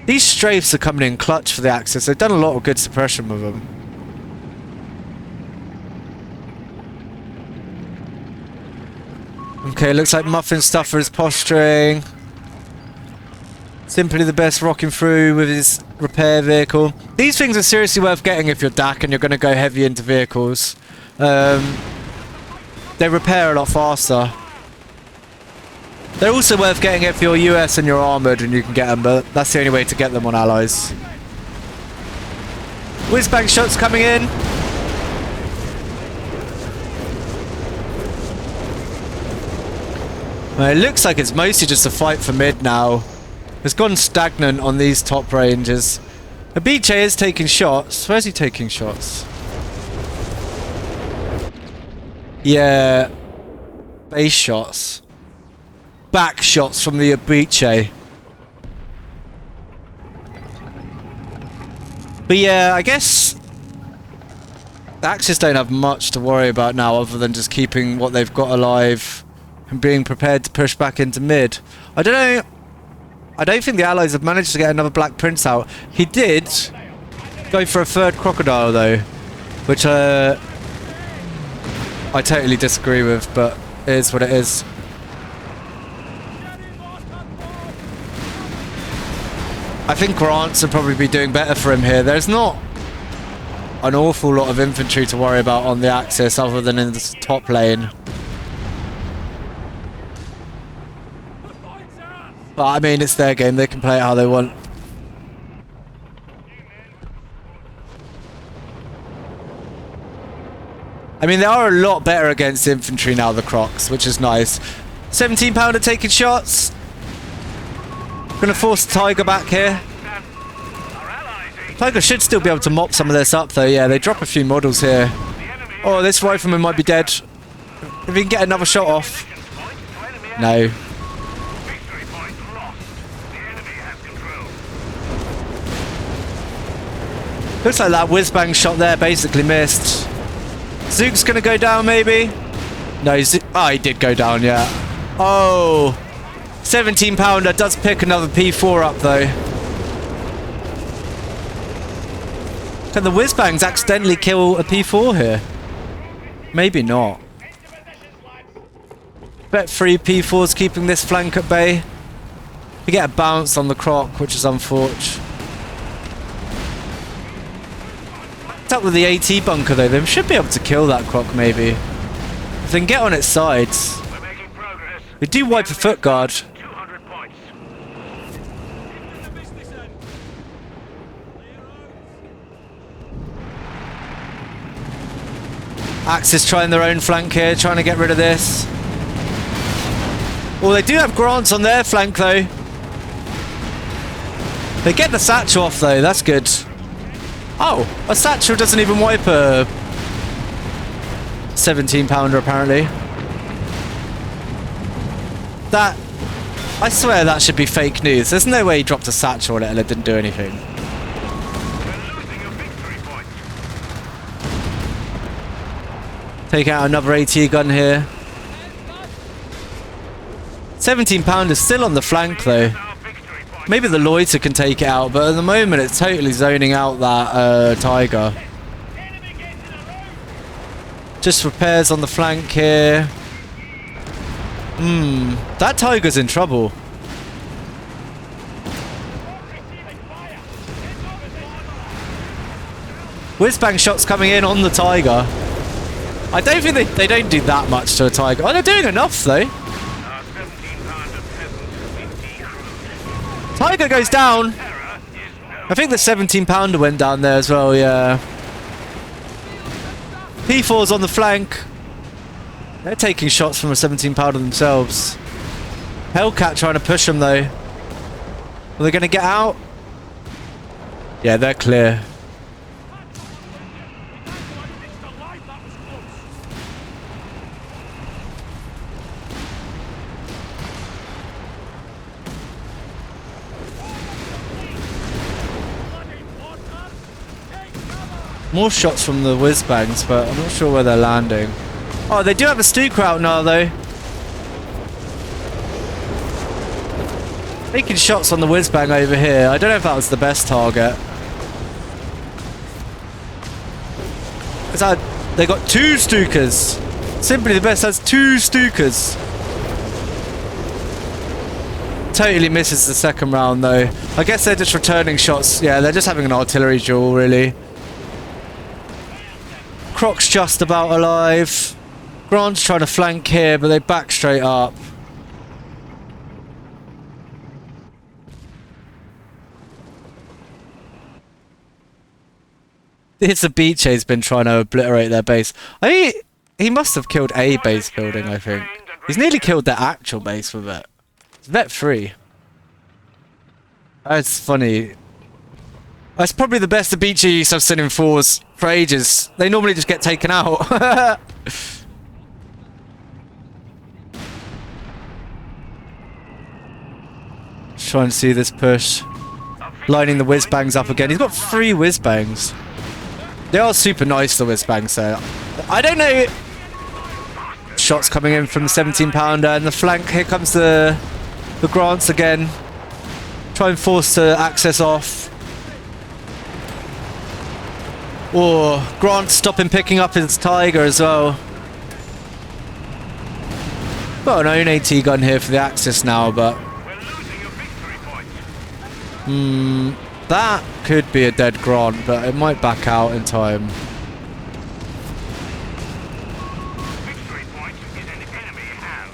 These strafes are coming in clutch for the Axis. They've done a lot of good suppression with them. Okay, looks like Muffin Stuffer is posturing. Simply the best rocking through with his repair vehicle. These things are seriously worth getting if you're DAC and you're going to go heavy into vehicles. They repair a lot faster. They're also worth getting if you're US and you're armoured and you can get them, but that's the only way to get them on Allies. Whiz-bang shots coming in. It looks like it's mostly just a fight for mid now. It's gone stagnant on these top ranges. Aiche is taking shots. Where's he taking shots? Yeah. Base shots. Back shots from the Aiche. But yeah, I guess the Axis don't have much to worry about now other than just keeping what they've got alive and being prepared to push back into mid. I don't know. I don't think the Allies have managed to get another Black Prince out. He did go for a third crocodile though, which I totally disagree with, but it is what it is. I think Grants would probably be doing better for him here. There's not an awful lot of infantry to worry about on the Axis other than in the top lane. But I mean, it's their game. They can play it how they want. I mean, they are a lot better against infantry now, the Crocs, which is nice. 17 pounder taking shots. Gonna force Tiger back here. Tiger should still be able to mop some of this up though. Yeah, they drop a few models here. Oh, this rifleman might be dead. If he can get another shot off. No. Looks like that whiz-bang shot there basically missed. Zook's gonna go down maybe? No, he did go down, yeah. Oh! 17 pounder does pick another P4 up though. Can the whiz-bangs accidentally kill a P4 here? Maybe not. Bet 3 P4's keeping this flank at bay. We get a bounce on the Croc, which is unfortunate. What's up with the AT bunker though? They should be able to kill that Croc maybe. If they can get on its sides. They do wipe a foot guard. Axis trying their own flank here, trying to get rid of this. Well, they do have Grants on their flank though. They get the satchel off though, that's good. Oh, a satchel doesn't even wipe a 17 pounder apparently. That, I swear that should be fake news. There's no way he dropped a satchel on it and it didn't do anything. Take out another AT gun here. 17 pounder still on the flank though. Maybe the loiter can take it out, but at the moment it's totally zoning out that Tiger. Just repairs on the flank here. That Tiger's in trouble. Whiz-bang shots coming in on the Tiger. I don't think they don't do that much to a Tiger. Oh, they're doing enough though. Tiger goes down. I think the 17 pounder went down there as well, yeah. P4's on the flank. They're taking shots from a 17 pounder themselves. Hellcat trying to push them though. Are they going to get out? Yeah, they're clear. More shots from the whiz-bangs, but I'm not sure where they're landing. Oh, they do have a Stuka out now, though. Taking shots on the whiz-bang over here. I don't know if that was the best target. Is that... They got 2 Stukas. Simply the best has 2 Stukas. Totally misses the second round, though. I guess they're just returning shots. Yeah, they're just having an artillery duel, really. Croc's just about alive. Grant's trying to flank here, but they back straight up. This Aiche's been trying to obliterate their base. He must have killed a base building, I think. He's nearly killed their actual base with it. It's vet free. That's funny. That's probably the best Aiche use I've seen in fours for ages. They normally just get taken out. Try and see this push. Lining the whiz-bangs up again. He's got 3 whiz-bangs. They are super nice, the whiz-bangs there. I don't know. Shots coming in from the 17-pounder and the flank. Here comes the Grants again. Try and force the access off. Oh, Grant stopping picking up his Tiger as well. Got an own AT gun here for the access now, but that could be a dead Grant, but it might back out in time. Victory point is an enemy hand.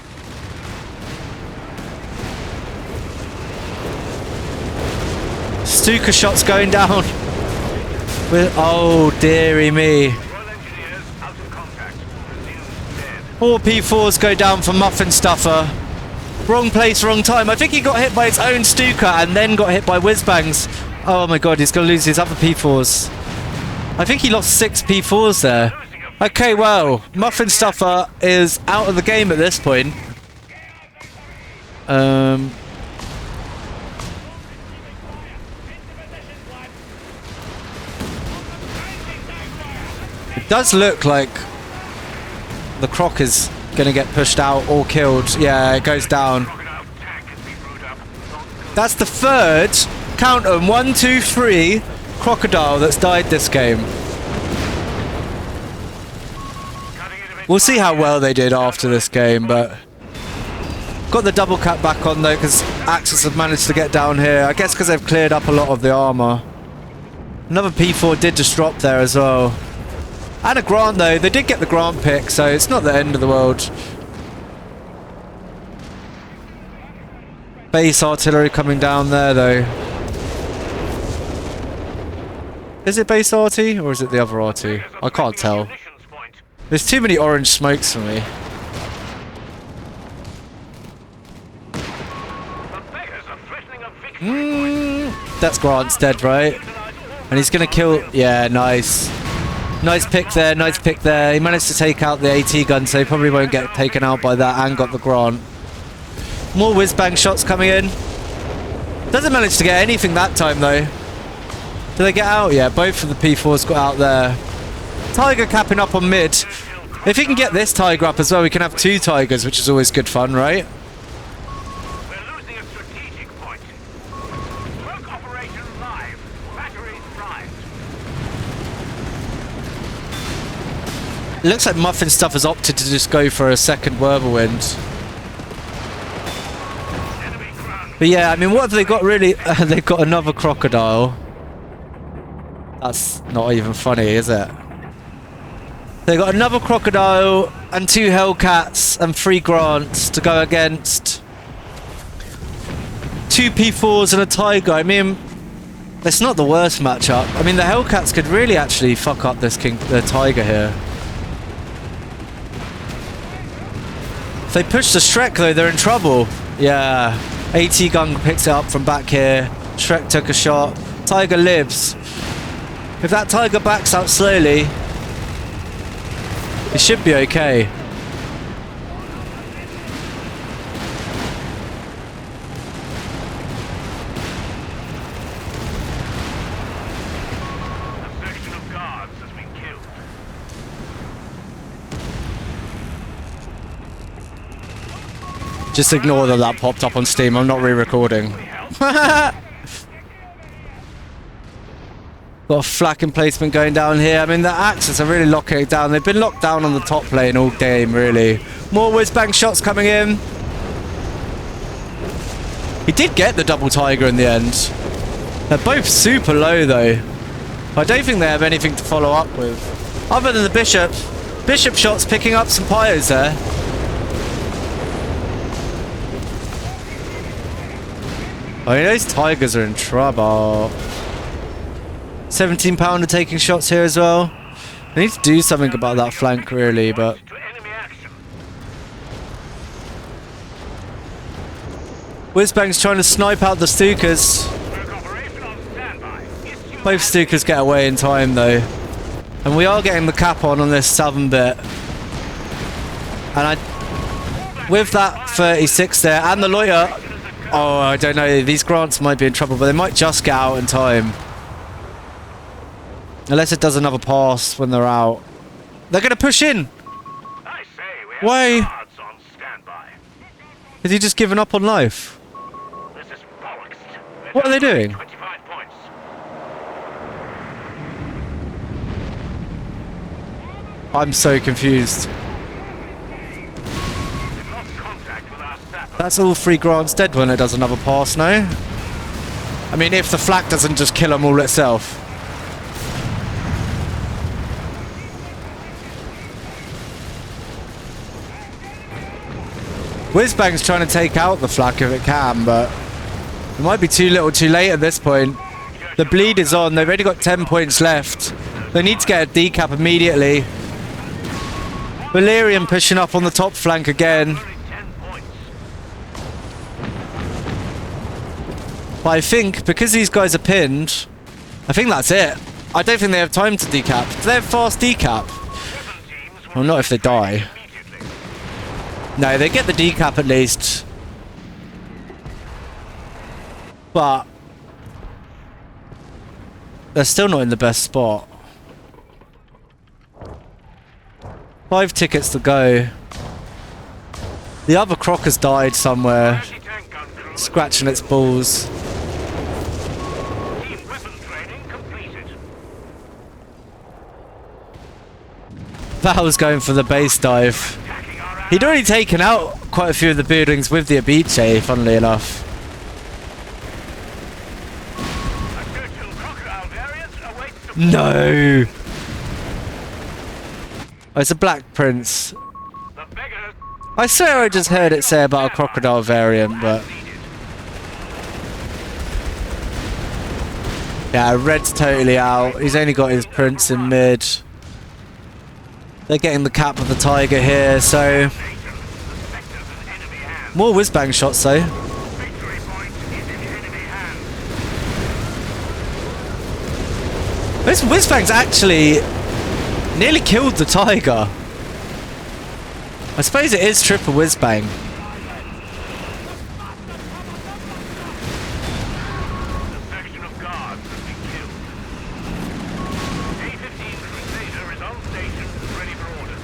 Stuka shots going down. Oh, dearie me. Royal Engineers out of contact. Presumed dead. 4 P4s go down for Muffin Stuffer. Wrong place, wrong time. I think he got hit by his own Stuka and then got hit by whiz-bangs. Oh my god, he's going to lose his other P4s. I think he lost 6 P4s there. Okay, well, Muffin Stuffer is out of the game at this point. It does look like the Croc is going to get pushed out or killed. Yeah, it goes down. Crocodile tank has been brewed up. Not good. That's the 3rd, count them, 1, 2, 3, Crocodile that's died this game. Cutting it a bit. We'll see how well they did after this game, but... Got the double cap back on though, because Axis have managed to get down here. I guess because they've cleared up a lot of the armour. Another P4 did just drop there as well. And a Grant though, they did get the Grant pick, so it's not the end of the world. Base artillery coming down there though. Is it base RT or is it the other RT? I can't tell. Munitions point. There's too many orange smokes for me. The beggars are threatening a victory point. That's Grant's dead, right? And he's gonna kill... Yeah, nice. Nice pick there, nice pick there. He managed to take out the AT gun, so he probably won't get taken out by that, and got the Grant. More whiz-bang shots coming in. Doesn't manage to get anything that time, though. Did they get out? Yeah, both of the P4s got out there. Tiger capping up on mid. If he can get this Tiger up as well, we can have 2 Tigers, which is always good fun, right? We're losing a strategic point. Work operation live. Batteries primed. It looks like Muffin Stuff has opted to just go for a second Whirlwind. Enemy ground. But yeah, I mean, what have they got really? They've got another Crocodile. That's not even funny, is it? They got another Crocodile and 2 Hellcats and 3 Grants to go against 2 P4s and a Tiger. I mean, it's not the worst matchup. I mean, the Hellcats could really actually fuck up this the Tiger here. If they push the Shrek though, they're in trouble. Yeah, AT gun picks it up from back here. Shrek took a shot. Tiger lives. If that Tiger backs out slowly, it should be okay. A section of guards has been killed. Just ignore that that popped up on Steam. I'm not re-recording. Got a flak emplacement going down here. I mean, the Axis are really locking it down. They've been locked down on the top lane all game, really. More whiz-bang shots coming in. He did get the double Tiger in the end. They're both super low, though. I don't think they have anything to follow up with. Other than the Bishop. Bishop shots picking up some pyros there. I mean, those Tigers are in trouble. 17-pounder taking shots here as well. I need to do something about that flank, really, but... To enemy action. Whizbang's trying to snipe out the Stukas. Work Both Stukas get away in time though. And we are getting the cap on this southern bit. And with that 36 there and the loiter, oh, I don't know, these Grants might be in trouble, but they might just get out in time. Unless it does another pass when they're out. They're going to push in. I say we have Why? guards on standby. Has he just given up on life? This is bollocks. What are they doing? 25 points. I'm so confused. We've lost contact with our sapper. That's all 3 Grants dead when it does another pass now. I mean, if the flak doesn't just kill them all itself. Whizbang's trying to take out the flak if it can, but it might be too little too late at this point. The bleed is on. They've already got 10 points left. They need to get a decap immediately. Valerian pushing up on the top flank again. Only 10 points. But I think because these guys are pinned, I think that's it. I don't think they have time to decap. Do they have fast decap? 7 teams Well, not if they die. immediately. No, they get the decap at least. But they're still not in the best spot. 5 tickets to go. The other croc has died somewhere, Anti-tank gun crew. scratching its balls. Team weapon training completed. Val's going for the base dive. Attacking our He'd already taken out quite a few of the buildings with the Aiche, funnily enough. A Churchill crocodile variant awaits support. No! Oh, it's a Black Prince. The beggars I swear I just heard it say about a crocodile variant, but... Yeah, Red's totally out. He's only got his Prince in mid. They're getting the cap of the Tiger here, so... More whiz-bang shots, though. victory point is in enemy hands. This whiz-bang's actually nearly killed the Tiger. I suppose it is triple whiz-bang. The section of guards has been killed. A-15 Crusader is on station, ready for orders.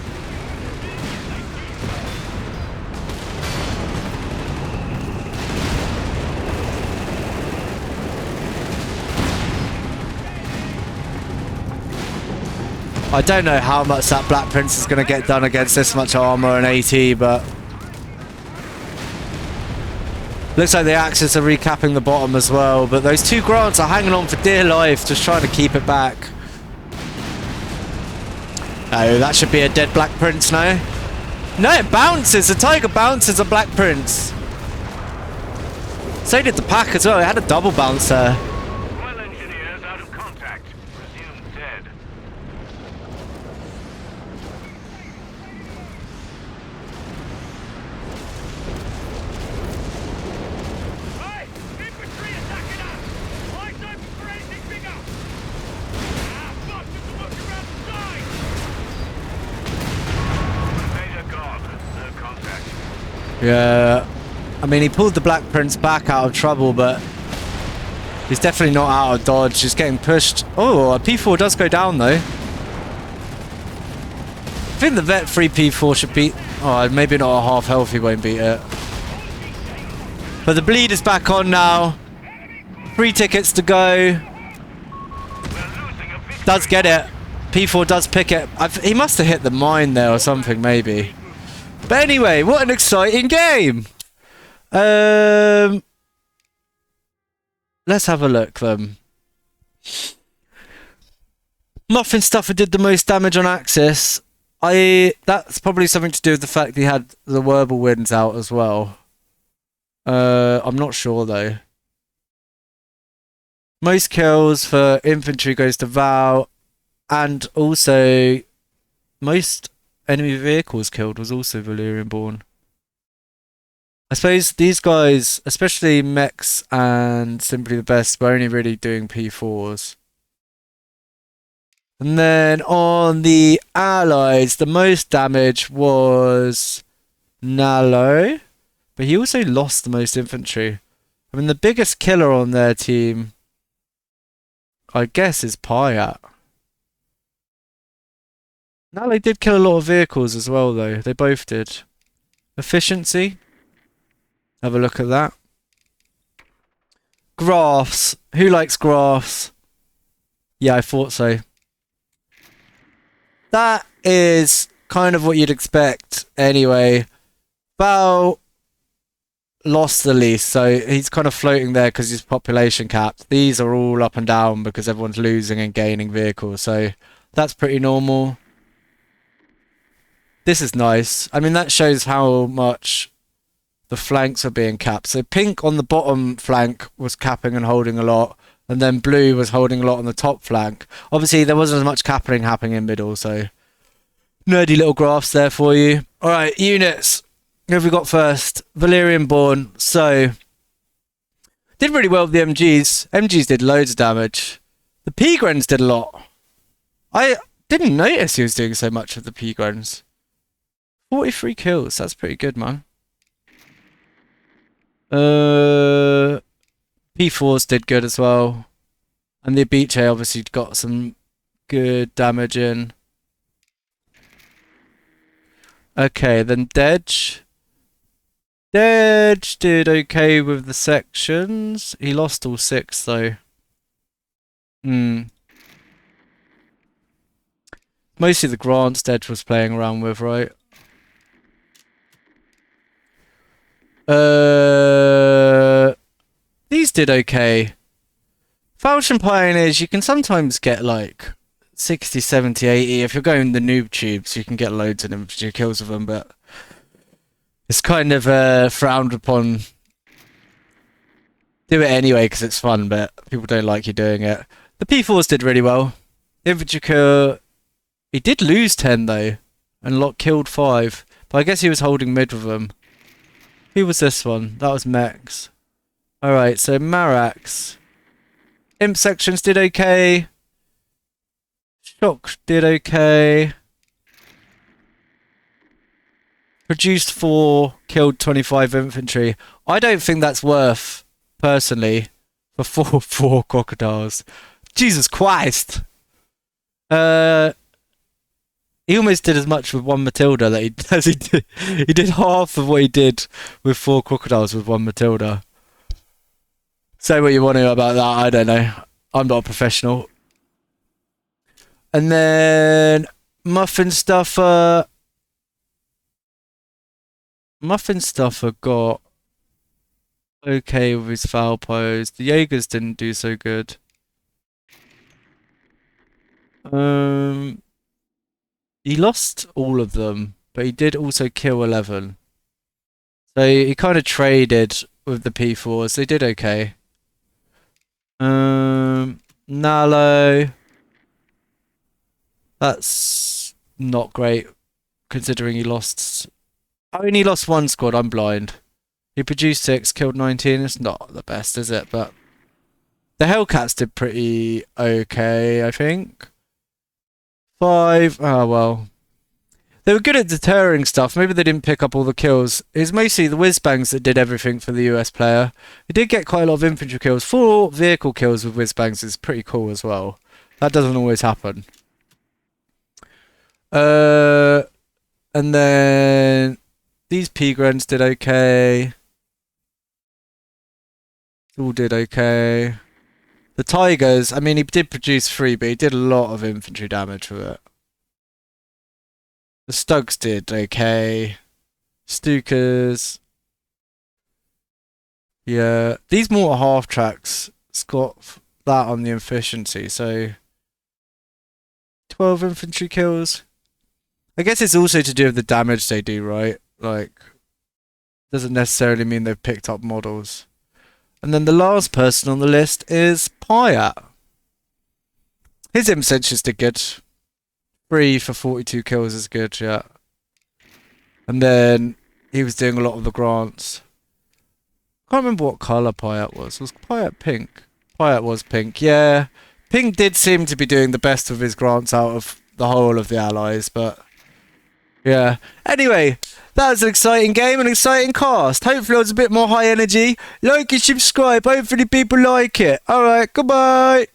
I don't know how much that Black Prince is going to get done against this much armor and AT, but... Looks like the Axis are recapping the bottom as well, but those 2 Grants are hanging on for dear life, just trying to keep it back. Oh, that should be a dead Black Prince now. No, it bounces! The Tiger bounces a Black Prince! So did the pack as well, it had a double bounce there. Well engineers out of contact. Presumed dead. Hey! Infantry attacking us! Light up for anything bigger! Ah, bastards are looking around the side! Crusader gone. No contact. Yeah, I mean, he pulled the Black Prince back out of trouble, but he's definitely not out of dodge. He's getting pushed. Oh, a P4 does go down, though. I think the Vet 3 P4 should beat... Oh, maybe not a half health, he won't beat it. But the bleed is back on now. 3 tickets to go. We're losing a victory. Does get it. P4 does pick it. He must have hit the mine there or something, maybe. But anyway, what an exciting game! Let's have a look then. Muffin Stuffer did the most damage on Axis. That's probably something to do with the fact he had the Whirlwinds out as well. I'm not sure though. Most kills for infantry goes to Val, and also most enemy vehicles killed was also Valerian born. I suppose these guys, especially Mechs and Simply the Best, were only really doing P4s. And then on the allies, the most damage was Nalo, but he also lost the most infantry. I mean, the biggest killer on their team, I guess, is Payat. Nalo did kill a lot of vehicles as well, though. They both did. Efficiency. Have a look at that. Graphs. Who likes graphs? Yeah, I thought so. That is kind of what you'd expect anyway. Val lost the least, so he's kind of floating there because he's population capped. These are all up and down because everyone's losing and gaining vehicles, so that's pretty normal. This is nice. I mean, that shows how much the flanks are being capped. So pink on the bottom flank was capping and holding a lot, and then blue was holding a lot on the top flank. Obviously, there wasn't as much capping happening in middle, so nerdy little graphs there for you. Alright, units. Who have we got first? Valerian Born. So, did really well with the MGs. MGs did loads of damage. The P-Grens did a lot. I didn't notice he was doing so much with the P-Grens. 43 kills. That's pretty good, man. P4s did good as well. And the Aiche obviously got some good damage in. Okay, then Dedge. Dedge did okay with the sections. He lost all 6 though. Mostly the grants Dedge was playing around with, right? These did okay. Fallschirmjäger Pioneers, you can sometimes get like 60, 70, 80. If you're going the noob tubes, you can get loads of infantry kills with them, but it's kind of frowned upon. Do it anyway because it's fun, but people don't like you doing it. The P4s did really well. Infantry kill, he did lose 10 though, and killed 5. But I guess he was holding mid with them. Who was this one? That was Mex. Alright, so Marax. Imp sections did okay. Shock did okay. Produced 4, killed 25 infantry. I don't think that's worth, personally, for four crocodiles. Jesus Christ! He almost did as much with 1 Matilda as he did. He did half of what he did with 4 crocodiles with 1 Matilda. Say what you want to about that, I don't know. I'm not a professional. And then Muffin Stuffer. Muffin Stuffer got okay with his foul pose. The Jaegers didn't do so good. He lost all of them, but he did also kill 11. So he kind of traded with the P4s. They did okay. Nalo. That's not great, considering he lost. I only lost 1 squad. I'm blind. He produced 6, killed 19. It's not the best, is it? But the Hellcats did pretty okay, I think. 5. Oh, well. They were good at deterring stuff. Maybe they didn't pick up all the kills. It was mostly the whiz-bangs that did everything for the US player. He did get quite a lot of infantry kills. 4 vehicle kills with whiz-bangs is pretty cool as well. That doesn't always happen. And then these P-Grens did okay. All did okay. The Tigers, I mean, he did produce 3, but he did a lot of infantry damage with it. The Stugs did okay. Stukas. Yeah. These mortar half tracks got that on the efficiency, so 12 infantry kills. I guess it's also to do with the damage they do, right? Like, doesn't necessarily mean they've picked up models. And then the last person on the list is Payat. His imp sentries did good. 3 for 42 kills is good, yeah. And then he was doing a lot of the grants. Can't remember what colour Payat was. Was Payat pink? Payat was pink, yeah. Pink did seem to be doing the best with his grants out of the whole of the allies, but yeah. Anyway, that was an exciting game, an exciting cast. Hopefully it was a bit more high energy. Like and subscribe. Hopefully people like it. Alright, goodbye.